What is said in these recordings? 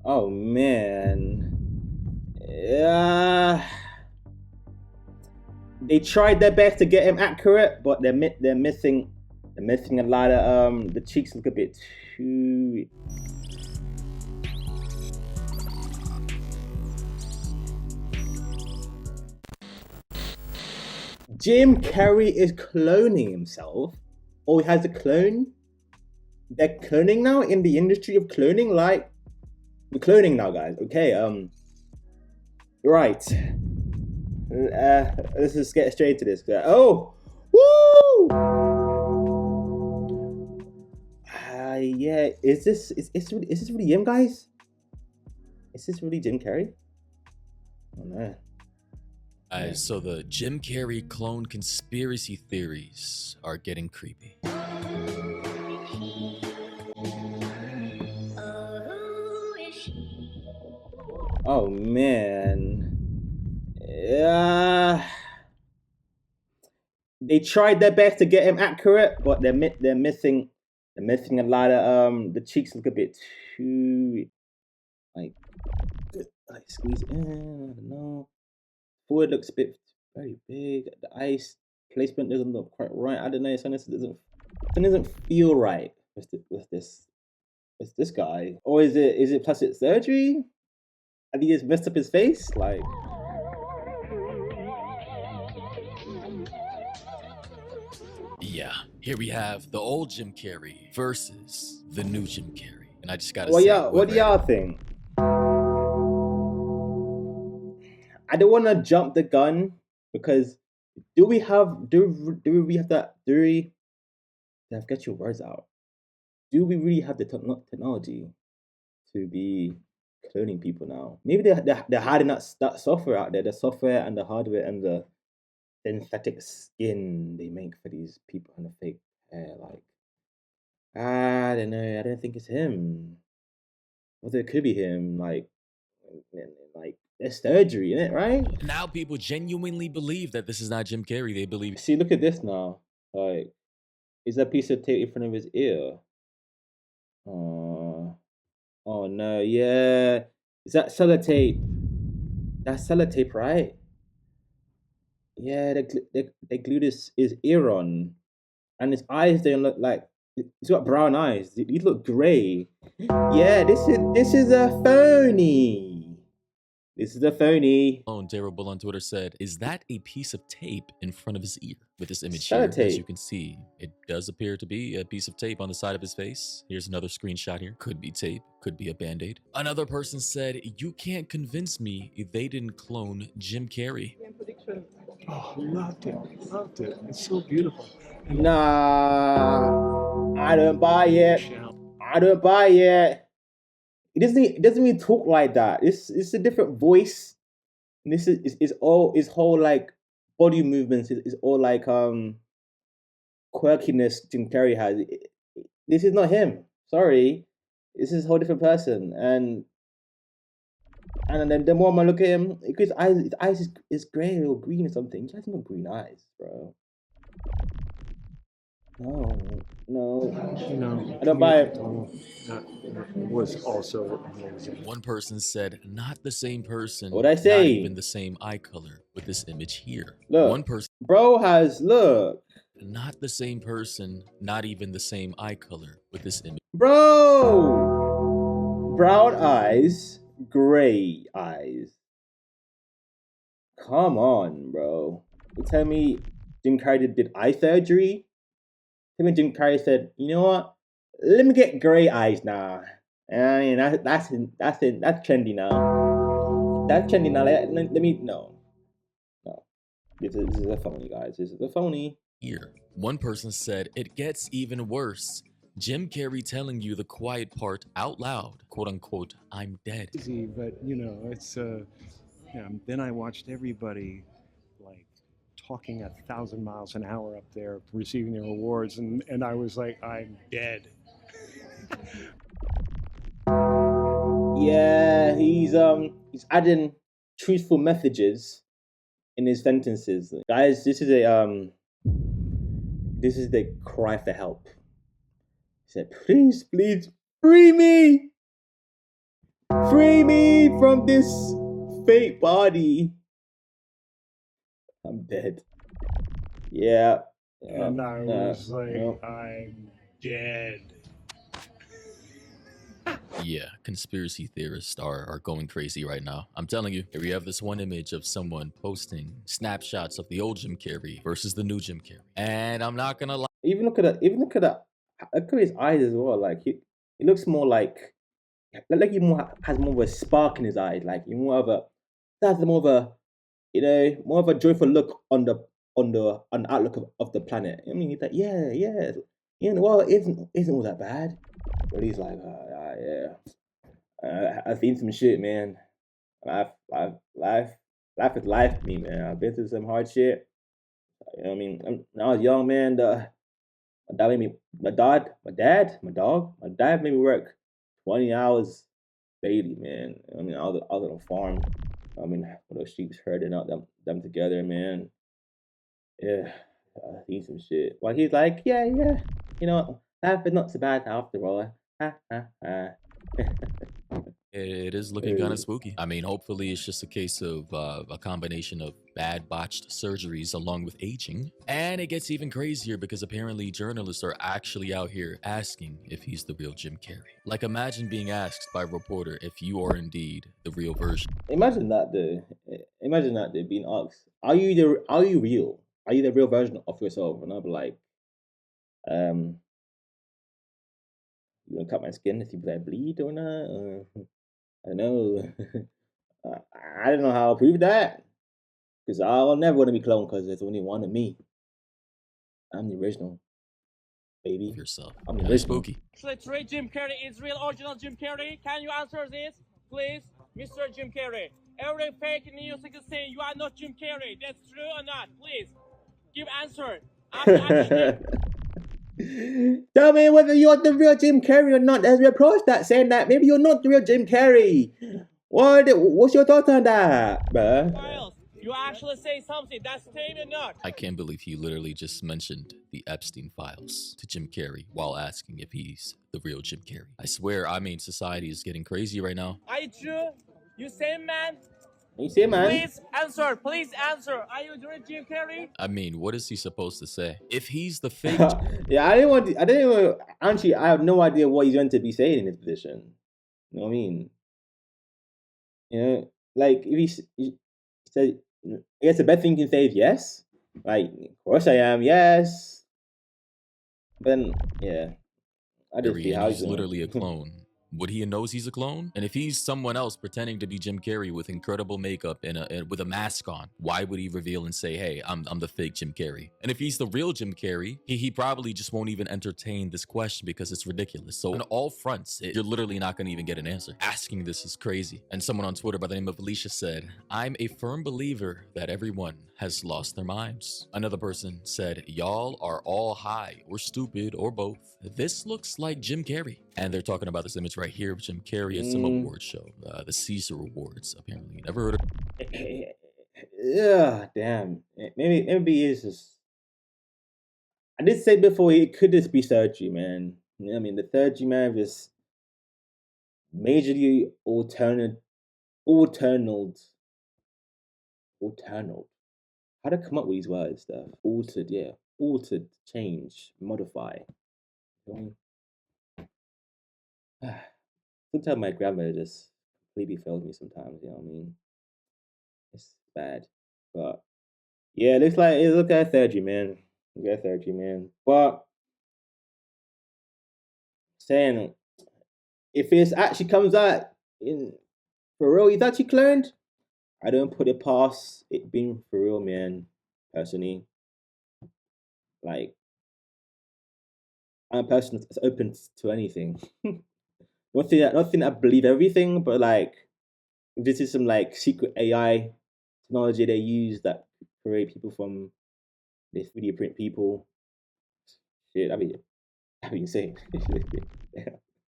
Oh man. Yeah. They tried their best to get him accurate, but they're missing a lot of the cheeks look a bit too. Jim Carrey is cloning himself, or he has a clone. They're cloning now in the industry of cloning. Like we're cloning now, guys. Okay, right. Let's just get straight to this. Oh, woo! Yeah. Is this really him, guys? Is this really Jim Carrey? Oh no. So the Jim Carrey clone conspiracy theories are getting creepy. Oh man. Yeah. They tried their best to get him accurate, but they're missing a lot of the cheeks look a bit too like squeeze in. I don't know. Forward looks a bit very big. The eyes placement doesn't look quite right. I don't know. Something doesn't feel right with this guy. Or is it plastic surgery? Have he just messed up his face? Like Yeah, here we have the old Jim Carrey versus the new Jim Carrey. And I just gotta what say, what do y'all think? I don't want to jump the gun because do we have that get your words out? Do we really have the technology to be cloning people now? Maybe they're hiding that software out there, the software and the hardware and the synthetic skin they make for these people and the fake hair. Like I don't know. I don't think it's him. Although it could be him. Like there's surgery in it, right? now people genuinely believe that this is not Jim Carrey. They believe. See, look at this now. Like, is that piece of tape in front of his ear? Oh, oh no, yeah. Is that sellotape? That's sellotape, right? Yeah, they glued his ear on, and his eyes don't look like. He's got brown eyes. These look grey. Yeah, this is a phony. This is a phony. Terrible on Twitter said, "Is that a piece of tape in front of his ear?" With this image here, as you can see, it does appear to be a piece of tape on the side of his face. Here's another screenshot here. Could be tape, could be a band-aid. Another person said, "You can't convince me they didn't clone Jim Carrey." Oh, loved it. Loved it. It's so beautiful. Nah, I don't buy it. I don't buy it. It doesn't even talk like that. It's a different voice. And this is all his whole like body movements is all like quirkiness Jim Carrey has. This is not him. Sorry. This is a whole different person. And then the more I look at him, his eyes is grey or green or something. He has no green eyes, bro. No. I don't buy it. Was also amazing. One person said, "Not the same person." What'd I say? Not even the same eye color with this image here. Look. One person. Bro has look. Not the same person. Not even the same eye color with this image. Bro! Brown eyes, gray eyes. Come on, bro. You tell me Jim Carrey did eye surgery? Tell me Jim Carrey said, you know what? Let me get gray eyes now. And that's trendy now. That's trendy now. Let me no. This is a phony, guys. This is a phony. Here, one person said, "It gets even worse. Jim Carrey telling you the quiet part out loud, quote unquote, I'm dead." Easy, but it's then I watched everybody like talking 1,000 miles an hour up there receiving their awards, and I was like, I'm dead. Yeah, he's adding truthful messages in his sentences. Guys, this is the cry for help. He said, please, free me. Free me from this fake body. I'm dead. Yeah. And I was like, I'm dead. Yeah, conspiracy theorists are going crazy right now. I'm telling you, here we have this one image of someone posting snapshots of the old Jim Carrey versus the new Jim Carrey. And I'm not gonna lie. Even look at his eyes as well. Like he looks more like he has more of a spark in his eyes. Like he more of a that's more of a more of a joyful look on the outlook of the planet. I mean, he's like, well, it isn't all that bad. But he's like, yeah, I've seen some shit, man. Life is life for me, man. I've been through some hard shit. You know what I mean? When I was young, man, my dad made me work 20 hours daily, man. I mean, I was on a farm. I mean, when those sheep's herding out them together, man. Yeah, he's some shit. Well, he's like, yeah, life is not so bad after all. Ha ha ha. It is looking kind of spooky. I mean, hopefully it's just a case of a combination of bad botched surgeries along with aging. And it gets even crazier because apparently journalists are actually out here asking if he's the real Jim Carrey. Like, imagine being asked by a reporter if you are indeed the real version. Imagine that, dude. Being asked, are you real? Are you the real version of yourself? And I'll be like, you want to cut my skin to see if I bleed or not? I don't know. I don't know how I'll prove that. Because I'll never want to be cloned because there's only one of me. I'm the original, baby. Yourself. I'm the Kinda original. spooky. Actually, Jim Carrey is real original Jim Carrey. Can you answer this, please, Mr. Jim Carrey? Every fake news you can say you are not Jim Carrey. That's true or not? Please, give answer. Tell me whether you're the real Jim Carrey or not. There's reports that saying that maybe you're not the real Jim Carrey. What's your thoughts on that, bruh? Files. You actually say something. That's same or not? I can't believe he literally just mentioned the Epstein files to Jim Carrey while asking if he's the real Jim Carrey. I swear, I mean, society is getting crazy right now. Are you true? You same man? You see, man? Please answer. Please answer. Are you the real Jim Carrey? I mean, what is he supposed to say? If he's the fake... Yeah, actually, I have no idea what he's going to be saying in his position. You know what I mean? You know, like, if he said, I guess the best thing you can say is yes. Like, of course I am, yes. But then, yeah. I just see how he's literally a clone. Would he knows he's a clone? And if he's someone else pretending to be Jim Carrey with incredible makeup and with a mask on, why would he reveal and say, hey, I'm the fake Jim Carrey? And if he's the real Jim Carrey, he probably just won't even entertain this question because it's ridiculous. So on all fronts, you're literally not going to even get an answer. Asking this is crazy. And someone on Twitter by the name of Alicia said, I'm a firm believer that everyone has lost their minds. Another person said, y'all are all high or stupid or both. This looks like Jim Carrey. And they're talking about this image right here of Jim Carrey at some award show, the Caesar Awards, apparently. Never heard of it. Yeah, damn. Maybe it's just... I did say before, it could just be surgery, man. You know what I mean? The surgery, man, just majorly alternate. How to come up with these words, stuff? Altered, change, modify. You know what I mean? Sometimes my grammar just completely fails me sometimes, you know what I mean? It's bad. But yeah, it looks like surgery, man. But saying if it actually comes out in for real, he's actually cloned, I don't put it past it being for real, man. Personally. Like, I'm a person that's open to anything. not saying I believe everything, but like, if this is some like secret AI technology they use that create people from this 3D print people, shit, that'd be insane.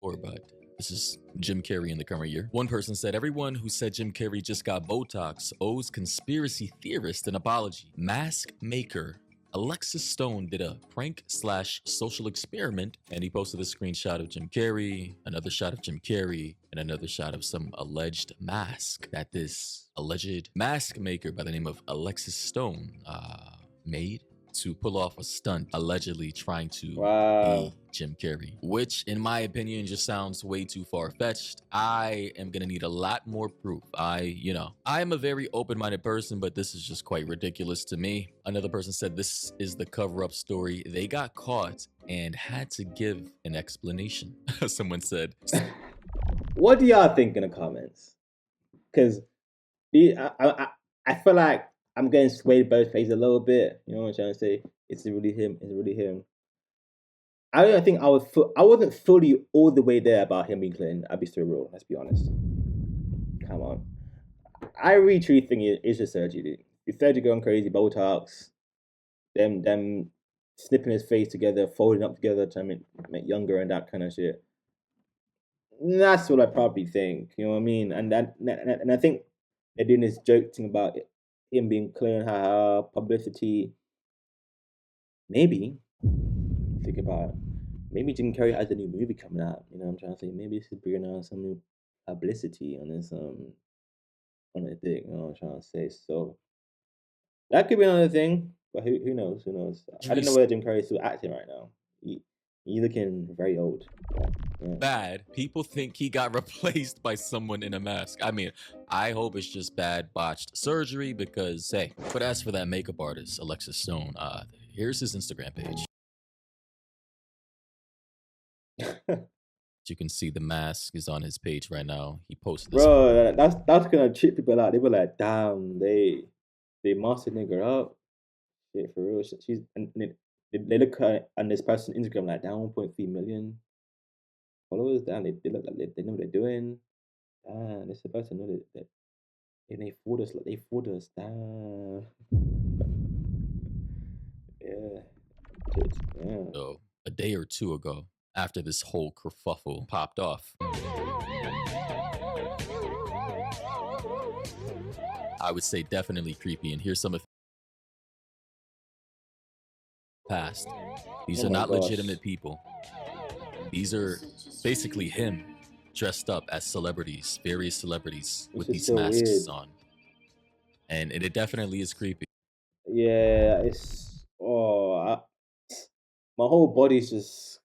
or but this is Jim Carrey in the current year. One person said, everyone who said Jim Carrey just got Botox owes conspiracy theorist an apology. Mask maker Alexis Stone did a prank slash social experiment, and he posted a screenshot of Jim Carrey, another shot of Jim Carrey, and another shot of some alleged mask that this alleged mask maker by the name of Alexis Stone made to pull off a stunt, allegedly trying to be Jim Carrey, which in my opinion just sounds way too far-fetched. I am gonna need a lot more proof. I am a very open-minded person, but this is just quite ridiculous to me. Another person said this is the cover-up story. They got caught and had to give an explanation. Someone said, what do y'all think in the comments? Because I feel like I'm getting swayed both ways a little bit. You know what I'm trying to say? It's really him. It's really him. I don't think I wasn't fully all the way there about him being clean. I'll be so real. Let's be honest. Come on. I really truly think it's just surgery, dude. It's surgery going crazy, Botox, them snipping his face together, folding up together to make younger and that kind of shit. That's what I probably think. You know what I mean? And I think they're doing this joke thing about him being clear and publicity. Maybe think about it. Maybe Jim Carrey has a new movie coming out. You know what I'm trying to say? Maybe this is bringing out some new publicity on this on the thing. You know what I'm trying to say? So that could be another thing, but who knows? Who knows? I don't know whether Jim Carrey is still acting right now. He's looking very old. Yeah. Bad. People think he got replaced by someone in a mask. I mean, I hope it's just bad botched surgery because, hey, but as for that makeup artist, Alexis Stone, here's his Instagram page. You can see the mask is on his page right now. He posted this. Bro, that's gonna trip people out. They were like, damn, they masked the nigga up. Shit, for real. She's and they look at on this person's Instagram like down 1.3 million followers. Damn, they look like they know what they're doing. Damn, this person know that and they fooled us. Like they fooled us. Damn. Yeah. Yeah. So a day or two ago, after this whole kerfuffle popped off, I would say definitely creepy. And here's some of past. These are not legitimate people. These are basically him dressed up as celebrities, various celebrities with these so masks on. And it definitely is creepy. Yeah, it's my whole body's just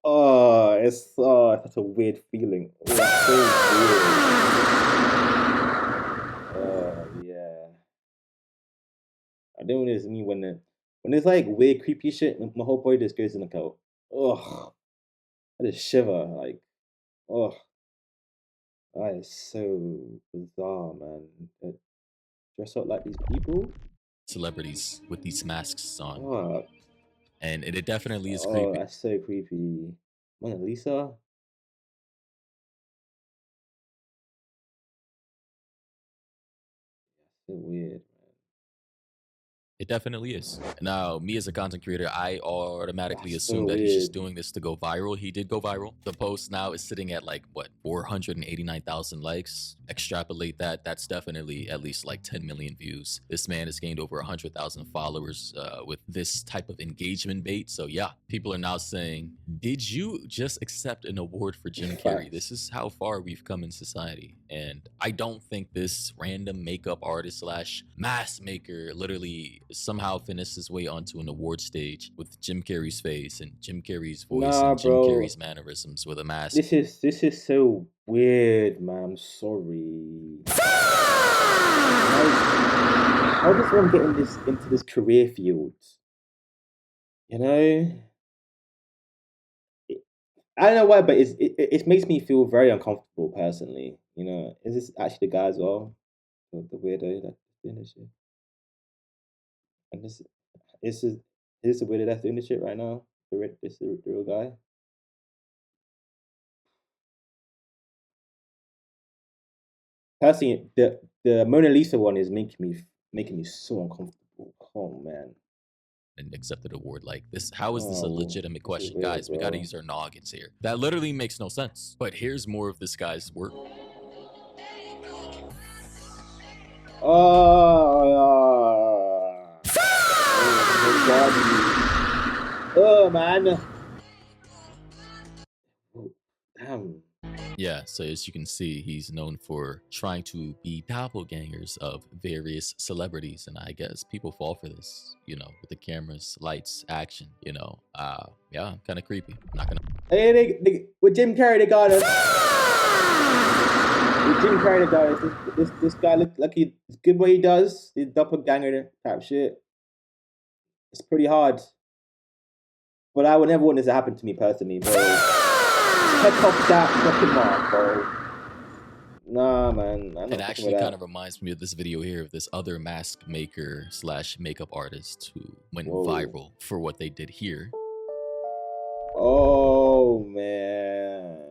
it's such a weird feeling. It's so weird. Yeah. I don't know what it means when it's like weird creepy shit, my whole body just goes in like a I just shiver like that is so bizarre, man. Dress up like these people? Celebrities with these masks on. And it definitely is creepy. Oh, that's so creepy. Mona Lisa? That's so weird. It definitely is. Now, me as a content creator, I automatically assume that he's just doing this to go viral. He did go viral. The post now is sitting at like, what, 489,000 likes. Extrapolate that, that's definitely at least like 10 million views. This man has gained over 100,000 followers with this type of engagement bait. So yeah, people are now saying, did you just accept an award for Jim Carrey? This is how far we've come in society. And I don't think this random makeup artist slash mask maker literally somehow finished his way onto an award stage with Jim Carrey's face and Jim Carrey's voice and Jim Carrey's mannerisms with a mask. This is so weird, man. I'm sorry. How does one get into this career field? You know, I don't know why, but it makes me feel very uncomfortable personally. You know, is this actually the guy as well, the weirdo that's doing this shit? And this is the weirdo that's doing this shit right now. This is the real guy. Personally, the Mona Lisa one is making me so uncomfortable. Oh man. An accepted award like this. How is this a legitimate question? Weird, guys, we gotta use our noggins here. That literally makes no sense. But here's more of this guy's work. body. Oh man. Damn. Yeah, so as you can see, he's known for trying to be doppelgangers of various celebrities, and I guess people fall for this, you know, with the cameras, lights, action, you know. Yeah, kind of creepy. Not gonna. Hey, with Jim Carrey, they got us. With Jim Carrey, they got us. This guy looks like he's good what he does. He's doppelganger type shit. It's pretty hard. But I would never want this to happen to me personally, bro. Check off that fucking mark, bro. Nah, man. It actually kind of reminds me of this video here of this other mask maker / makeup artist who went viral for what they did here. Oh man.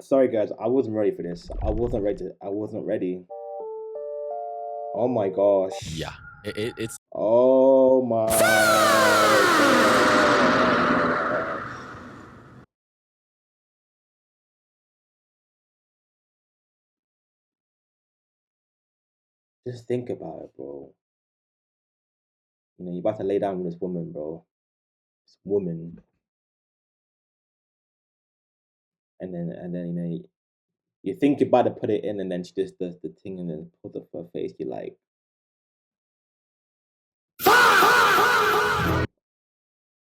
Sorry guys, I wasn't ready for this. I wasn't ready. Oh my gosh. Yeah. It's. Oh my gosh. Just think about it, bro. You know, you're about to lay down with this woman, bro. This woman. And then you know, you think you're about to put it in, and then she just does the thing and then pulls up her face. You're like,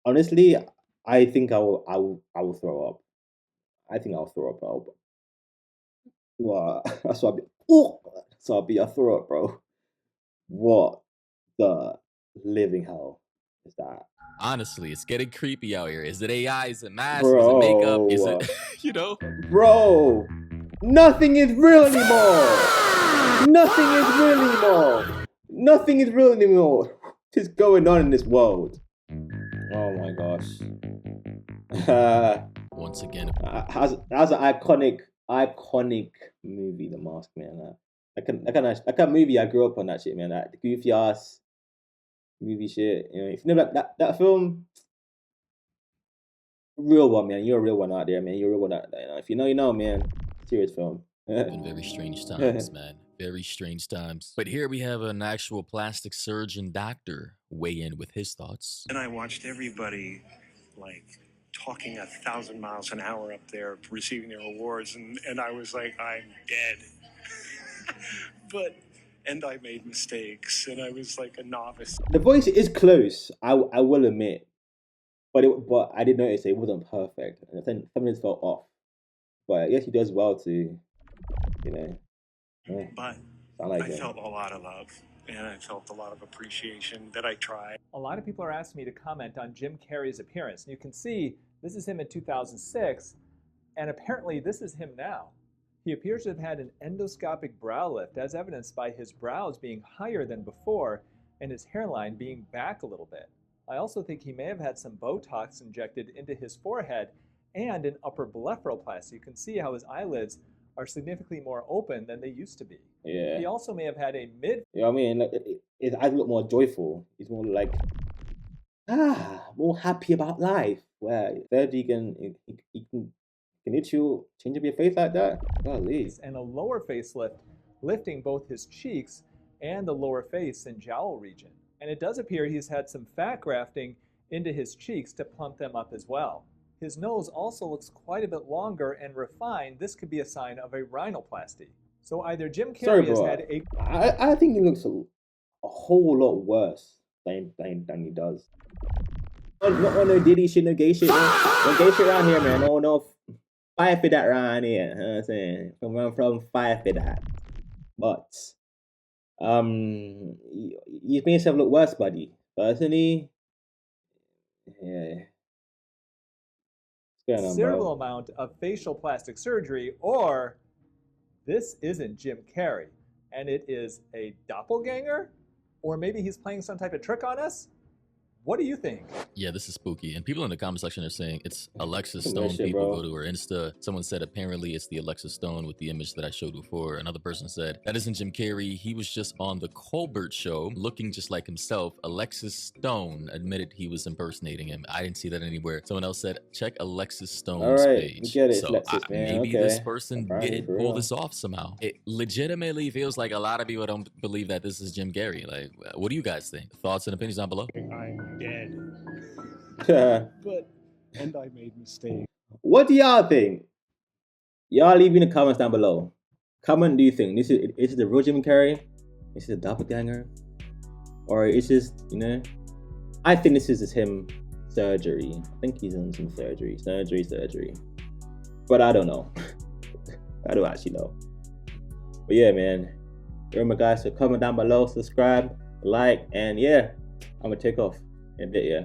honestly, I think I will throw up. I think I'll throw up, bro. Well, so I'll be a throw up, bro. What the living hell is that? Honestly, it's getting creepy out here. Is it AI? Is it mask? Is it makeup? Is it, you know? Bro, nothing is real anymore. Nothing is real anymore. Nothing is real anymore. What's going on in this world? Oh my gosh. Once again, that's an iconic movie, The Mask, man. That kind of movie I grew up on. That shit, man. That goofy ass movie shit. You know, if you know that film, real one, man. You're a real one out there, man. You're a real one out there. You know? If you know, you know, man. Serious film. been very strange times, man. Very strange times. But here we have an actual plastic surgeon doctor weigh in with his thoughts. And I watched everybody like talking 1,000 miles an hour up there, receiving their awards, and I was like, I'm dead. And I made mistakes, and I was like a novice. The voice is close, I will admit, but I did notice it wasn't perfect, and then something felt off. But yes, he does well to, you know. Yeah, but like I felt a lot of love, and I felt a lot of appreciation that I tried. A lot of people are asking me to comment on Jim Carrey's appearance. And you can see this is him in 2006, and apparently this is him now. He appears to have had an endoscopic brow lift, as evidenced by his brows being higher than before and his hairline being back a little bit. I also think he may have had some Botox injected into his forehead and an upper blepharoplasty. You can see how his eyelids are significantly more open than they used to be. Yeah. He also may have had a mid. You know what I mean? Like, his eyes look more joyful. He's more like, more happy about life. Where surgery he can hit you, change up your face like that. Golly. And a lower facelift, lifting both his cheeks and the lower face and jowl region. And it does appear he's had some fat grafting into his cheeks to plump them up as well. His nose also looks quite a bit longer and refined. This could be a sign of a rhinoplasty. So either Jim Carrey has had a... I think he looks a whole lot worse than he does. Not on no Diddy shit, no gay shit, man. No gay shit around here, man. No fight for that around here. You know what I'm saying? From fight for that. But you made yourself look worse, buddy. Personally, yeah. Considerable amount of facial plastic surgery, or this isn't Jim Carrey, and it is a doppelganger? Or maybe he's playing some type of trick on us? What do you think? Yeah, this is spooky. And people in the comment section are saying it's Alexis Some weird Stone. shit, People bro. go to her Insta. Someone said apparently it's the Alexis Stone with the image that I showed before. Another person said that isn't Jim Carrey. He was just on the Colbert Show looking just like himself. Alexis Stone admitted he was impersonating him. I didn't see that anywhere. Someone else said check Alexis Stone's Alright, page. we get it, So Alexis, man. maybe Okay. this person Apparently, did for pull real. this off somehow. It legitimately feels like a lot of people don't believe that this is Jim Carrey. Like, what do you guys think? Thoughts and opinions down below. I'm dead. But and I made mistakes. What do y'all think? Y'all leave in the comments down below. Comment, do you think this is the real Jim Carrey? Is it a doppelganger? Or is this, you know? I think this is just him surgery. I think he's on some surgery. But I don't know. I don't actually know. But yeah, man. Remember, guys, to comment down below, subscribe, like, and yeah, I'm gonna take off in a bit, yeah.